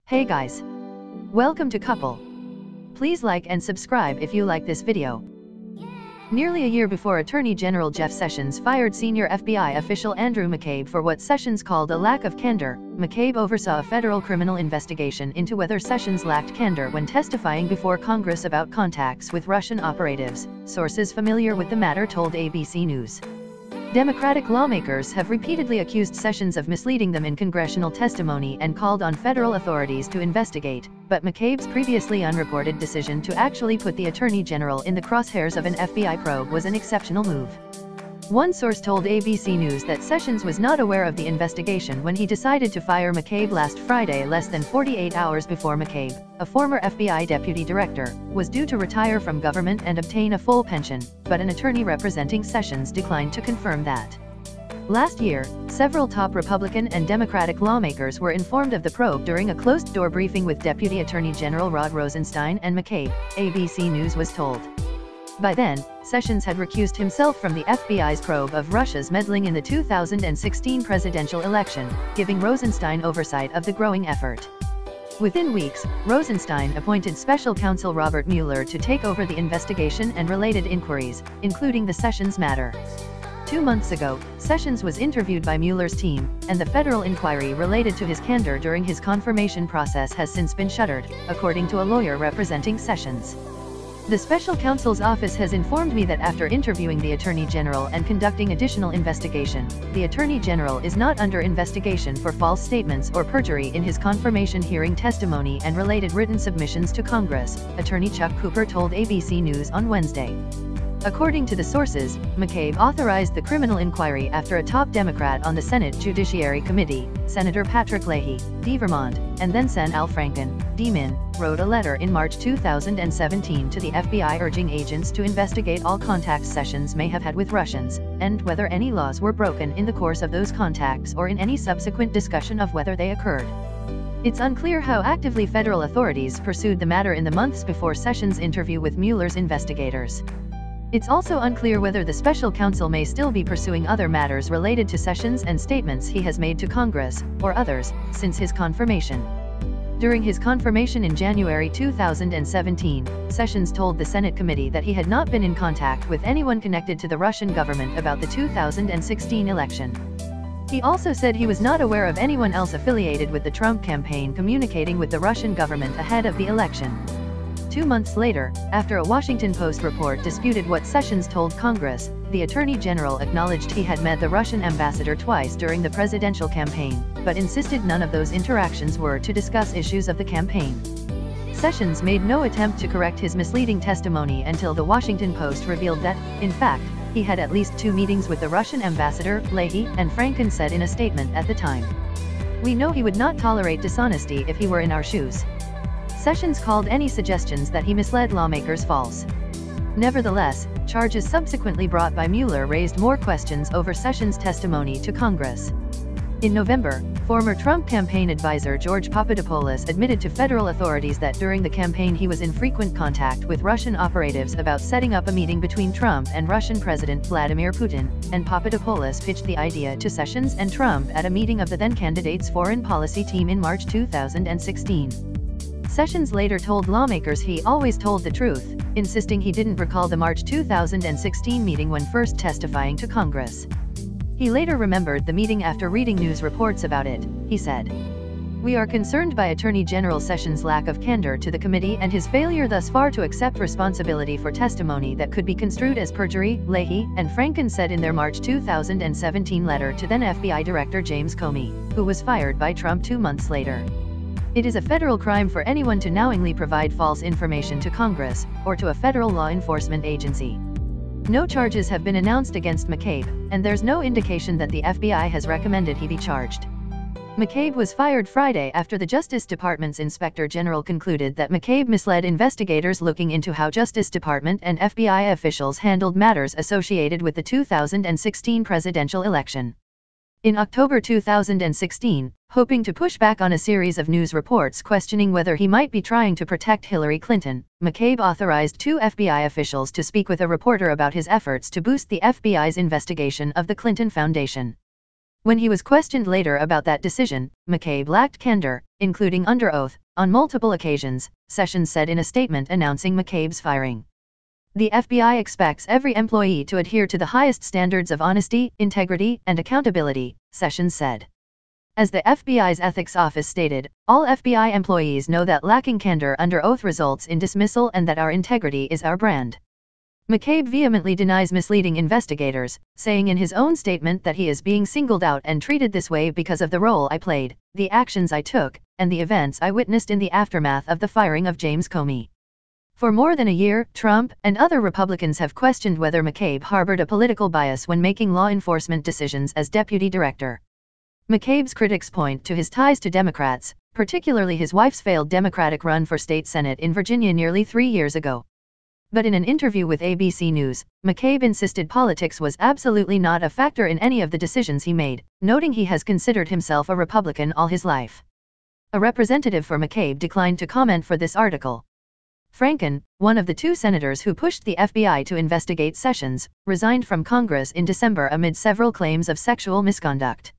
Hey guys! Welcome to Couple. Please like and subscribe if you like this video. Nearly a year before Attorney General Jeff Sessions fired senior FBI official Andrew McCabe for what Sessions called a lack of candor, McCabe oversaw a federal criminal investigation into whether Sessions lacked candor when testifying before Congress about contacts with Russian operatives, sources familiar with the matter told ABC News. Democratic lawmakers have repeatedly accused Sessions of misleading them in congressional testimony and called on federal authorities to investigate, but McCabe's previously unreported decision to actually put the Attorney General in the crosshairs of an FBI probe was an exceptional move. One source told ABC News that Sessions was not aware of the investigation when he decided to fire McCabe last Friday, less than 48 hours before McCabe, a former FBI deputy director, was due to retire from government and obtain a full pension, but an attorney representing Sessions declined to confirm that. Last year, several top Republican and Democratic lawmakers were informed of the probe during a closed-door briefing with Deputy Attorney General Rod Rosenstein and McCabe, ABC News was told. By then, Sessions had recused himself from the FBI's probe of Russia's meddling in the 2016 presidential election, giving Rosenstein oversight of the growing effort. Within weeks, Rosenstein appointed special counsel Robert Mueller to take over the investigation and related inquiries, including the Sessions matter. 2 months ago, Sessions was interviewed by Mueller's team, and the federal inquiry related to his candor during his confirmation process has since been shuttered, according to a lawyer representing Sessions. The special counsel's office has informed me that after interviewing the Attorney General and conducting additional investigation, the Attorney General is not under investigation for false statements or perjury in his confirmation hearing testimony and related written submissions to Congress, Attorney Chuck Cooper told ABC News on Wednesday. According to the sources, McCabe authorized the criminal inquiry after a top Democrat on the Senate Judiciary Committee, Senator Patrick Leahy, D. Vermont, and then Sen. Al Franken, D. Min, wrote a letter in March 2017 to the FBI urging agents to investigate all contacts Sessions may have had with Russians, and whether any laws were broken in the course of those contacts or in any subsequent discussion of whether they occurred. It's unclear how actively federal authorities pursued the matter in the months before Sessions' interview with Mueller's investigators. It's also unclear whether the special counsel may still be pursuing other matters related to Sessions and statements he has made to Congress, or others, since his confirmation. During his confirmation in January 2017, Sessions told the Senate committee that he had not been in contact with anyone connected to the Russian government about the 2016 election. He also said he was not aware of anyone else affiliated with the Trump campaign communicating with the Russian government ahead of the election. 2 months later, after a Washington Post report disputed what Sessions told Congress, the Attorney General acknowledged he had met the Russian ambassador twice during the presidential campaign, but insisted none of those interactions were to discuss issues of the campaign. Sessions made no attempt to correct his misleading testimony until the Washington Post revealed that, in fact, he had at least 2 meetings with the Russian ambassador, Leahy, and Franken said in a statement at the time. "We know he would not tolerate dishonesty if he were in our shoes." Sessions called any suggestions that he misled lawmakers false. Nevertheless, charges subsequently brought by Mueller raised more questions over Sessions' testimony to Congress. In November, former Trump campaign advisor George Papadopoulos admitted to federal authorities that during the campaign he was in frequent contact with Russian operatives about setting up a meeting between Trump and Russian President Vladimir Putin, and Papadopoulos pitched the idea to Sessions and Trump at a meeting of the then-candidate's foreign policy team in March 2016. Sessions later told lawmakers he always told the truth, insisting he didn't recall the March 2016 meeting when first testifying to Congress. He later remembered the meeting after reading news reports about it. He said, "We are concerned by Attorney General Sessions' lack of candor to the committee and his failure thus far to accept responsibility for testimony that could be construed as perjury," Leahy and Franken said in their March 2017 letter to then FBI Director James Comey, who was fired by Trump 2 months later. "It is a federal crime for anyone to knowingly provide false information to Congress, or to a federal law enforcement agency." No charges have been announced against McCabe, and there's no indication that the FBI has recommended he be charged. McCabe was fired Friday after the Justice Department's Inspector General concluded that McCabe misled investigators looking into how Justice Department and FBI officials handled matters associated with the 2016 presidential election. In October 2016, hoping to push back on a series of news reports questioning whether he might be trying to protect Hillary Clinton, McCabe authorized 2 FBI officials to speak with a reporter about his efforts to boost the FBI's investigation of the Clinton Foundation. When he was questioned later about that decision, McCabe lacked candor, including under oath, on multiple occasions, Sessions said in a statement announcing McCabe's firing. The FBI expects every employee to adhere to the highest standards of honesty, integrity, and accountability, Sessions said. As the FBI's ethics office stated, all FBI employees know that lacking candor under oath results in dismissal and that our integrity is our brand. McCabe vehemently denies misleading investigators, saying in his own statement that he is being singled out and treated this way because of the role I played, the actions I took, and the events I witnessed in the aftermath of the firing of James Comey. For more than a year, Trump and other Republicans have questioned whether McCabe harbored a political bias when making law enforcement decisions as deputy director. McCabe's critics point to his ties to Democrats, particularly his wife's failed Democratic run for state Senate in Virginia nearly 3 years ago. But in an interview with ABC News, McCabe insisted politics was absolutely not a factor in any of the decisions he made, noting he has considered himself a Republican all his life. A representative for McCabe declined to comment for this article. Franken, one of the 2 senators who pushed the FBI to investigate Sessions, resigned from Congress in December amid several claims of sexual misconduct.